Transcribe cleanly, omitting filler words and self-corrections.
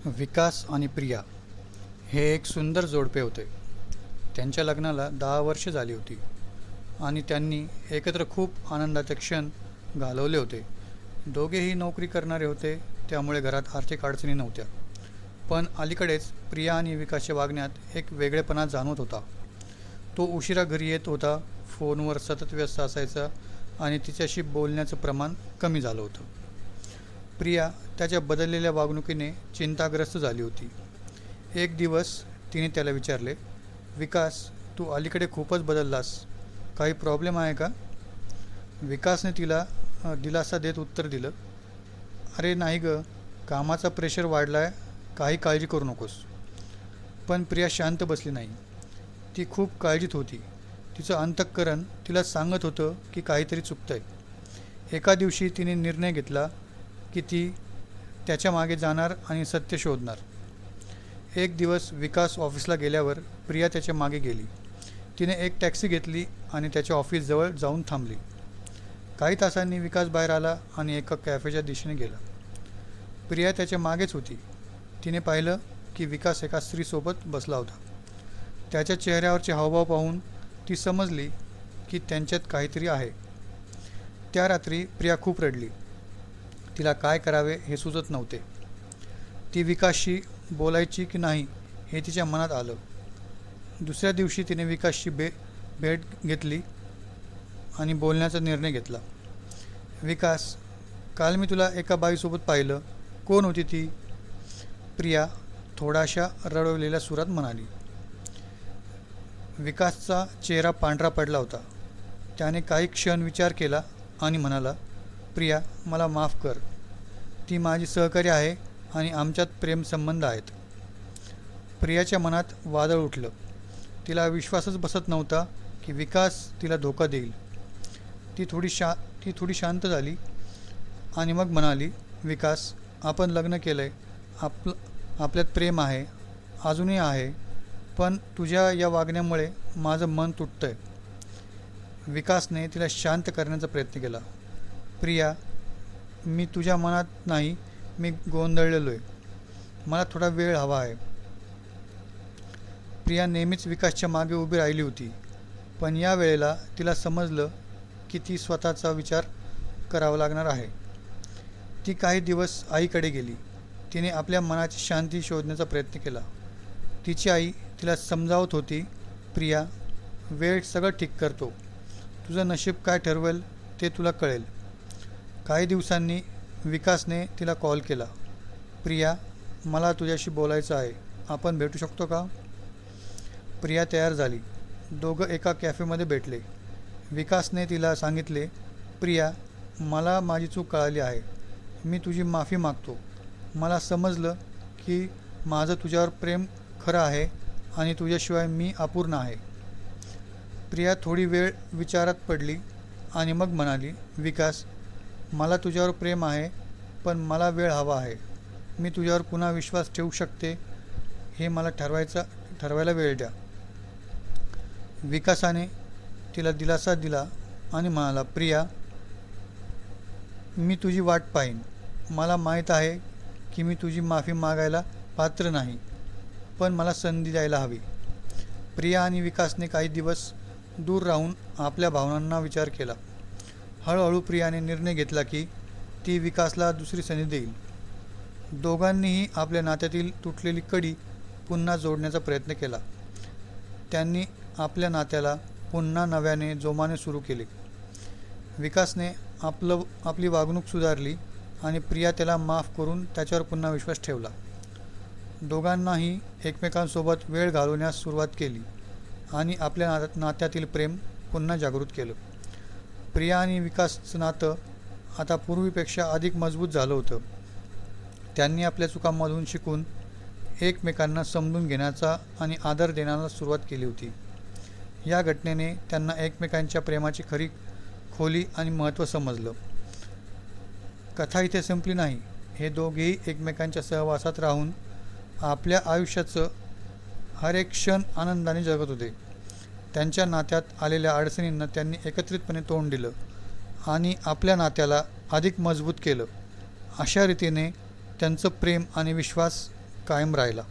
विकास आणि प्रिया हे एक सुंदर जोडपे होते. त्यांच्या लग्नाला 10 वर्ष झाली होती आणि त्यांनी एकत्र खूप आनंदाचे क्षण घालवले होते. दोघेही नोकरी करणारे होते, त्यामुळे घरात आर्थिक अडचणी नव्हत्या. पण अलीकडेच प्रिया आणि विकासच्या वागण्यात एक वेगळेपणा जाणवत होता. तो उशिरा घरी येत होता, फोनवर सतत व्यस्त असायचा आणि तिच्याशी बोलण्याचं प्रमाण कमी झालं होतं. प्रिया त्याच्या बदललेल्या वागणुकीने चिंताग्रस्त झाली होती. एक दिवस तिने त्याला विचारले, विकास, तू अलीकडे खूपच बदललास. काही प्रॉब्लेम आहे का? विकासने तिला दिलासा देत उत्तर दिलं, अरे नाही ग, कामाचा प्रेशर वाढलाय, काही काळजी करू नकोस. पण प्रिया शांत बसली नाही. ती खूप काळजीत होती. तिचं अंतःकरण तिला सांगत होतं की काहीतरी चुकतंय. एका दिवशी तिने निर्णय घेतला की ती त्याच्या मागे जाणार आणि सत्य शोधणार. एक दिवस विकास ऑफिसला गेल्यावर प्रिया त्याच्या मागे गेली. तिने एक टॅक्सी घेतली आणि त्याच्या ऑफिसजवळ जाऊन थांबली. काही तासांनी विकास बाहेर आला आणि एका कॅफेच्या दिशेने गेला. प्रिया त्याच्या मागेच होती. तिने पाहिलं की विकास एका स्त्रीसोबत बसला होता. त्याच्या चेहऱ्यावरचे हावभाव पाहून ती समजली की त्यांच्यात काहीतरी आहे. त्या रात्री प्रिया खूप रडली. तिला काय करावे हे सुचत नव्हते. ती विकासशी बोलायची की नाही हे तिच्या मनात आलं. दुसऱ्या दिवशी तिने विकासशी भेट घेतली आणि बोलण्याचा निर्णय घेतला. विकास, काल मी तुला एका बाईसोबत पाहिलं. कोण होती ती? प्रिया थोडाशा रडवलेल्या सुरात म्हणाली. विकासचा चेहरा पांढरा पडला होता. त्याने काही क्षण विचार केला आणि म्हणाला, प्रिया, मला माफ कर. ती माझी सहकारी आहे आणि आमच्यात प्रेमसंबंध आहेत. प्रियाच्या मनात वादळ उठलं. तिला विश्वासच बसत नव्हता की विकास तिला धोका देईल. ती थोडी शांत झाली आणि मग म्हणाली, विकास, आपण लग्न केलं आहे, आपल्यात प्रेम आहे, अजूनही आहे, पण तुझ्या या वागण्यामुळे माझं मन तुटतं आहे. विकासने तिला शांत करण्याचा प्रयत्न केला. प्रिया, मी तुझ्या मनात नाही, मी गोंधळलेलो आहे. मला थोडा वेळ हवा आहे. प्रिया नेहमीच विकासच्या मागे उभी राहिली होती, पण या वेळेला तिला समजलं की ती स्वतःचा विचार करावा लागणार आहे. ती काही दिवस आईकडे गेली. तिने आपल्या मनाची शांती शोधण्याचा प्रयत्न केला. तिची आई तिला समजावत होती, प्रिया, वेळ सगळं ठीक करतो. तुझं नशीब काय ठरवेल ते तुला कळेल. काही दिवसांनी विकासने तिला कॉल केला. प्रिया, मला तुझ्याशी बोलायचं आहे. आपण भेटू शकतो का? प्रिया तयार झाली. दोघं एका कॅफेमध्ये भेटले. विकासने तिला सांगितले, प्रिया, मला माझी चूक कळाली आहे. मी तुझी माफी मागतो. मला समजलं की माझं तुझ्यावर प्रेम खरं आहे आणि तुझ्याशिवाय मी अपूर्ण आहे. प्रिया थोडी वेळ विचारात पडली आणि मग म्हणाली, विकास, मला तुझ्यावर प्रेम आहे, पण मला वेळ हवा आहे. मी तुझ्यावर पुन्हा विश्वास ठेवू शकते हे मला ठरवायला वेळ द्या. विकासाने तिला दिलासा दिला आणि म्हणाला, प्रिया, मी तुझी वाट पाहीन. मला माहीत आहे की मी तुझी माफी मागायला पात्र नाही, पण मला संधी द्यायला हवी. प्रिया आणि विकासने काही दिवस दूर राहून आपल्या भावनांना विचार केला. हळूहळू प्रियाने निर्णय घेतला की ती विकासला दुसरी संधी देईल. दोघांनीही आपल्या नात्यातील तुटलेली कडी पुन्हा जोडण्याचा प्रयत्न केला. त्यांनी आपल्या नात्याला पुन्हा नव्याने जोमाने सुरू केले. विकासने आपली वागणूक सुधारली आणि प्रिया त्याला माफ करून त्याच्यावर पुन्हा विश्वास ठेवला. दोघांनाही एकमेकांसोबत वेळ घालवण्यास सुरुवात केली आणि आपल्या नात्यातील प्रेम पुन्हा जागृत केलं. प्रिया आणि विकासचं नातं आता पूर्वीपेक्षा अधिक मजबूत झालं होतं. त्यांनी आपल्या चुकांमधून शिकून एकमेकांना समजून घेण्याचा आणि आदर देण्याला सुरुवात केली होती. या घटनेने त्यांना एकमेकांच्या प्रेमाची खरी खोली आणि महत्त्व समजलं. कथा इथे संपली नाही. हे दोघेही एकमेकांच्या सहवासात राहून आपल्या आयुष्याचं हर एक क्षण आनंदाने जगत होते. त्यांच्या नात्यात आलेल्या अडचणींना त्यांनी एकत्रितपणे तोंड दिलं आणि आपल्या नात्याला अधिक मजबूत केलं. अशा रीतीने त्यांचं प्रेम आणि विश्वास कायम राहिला.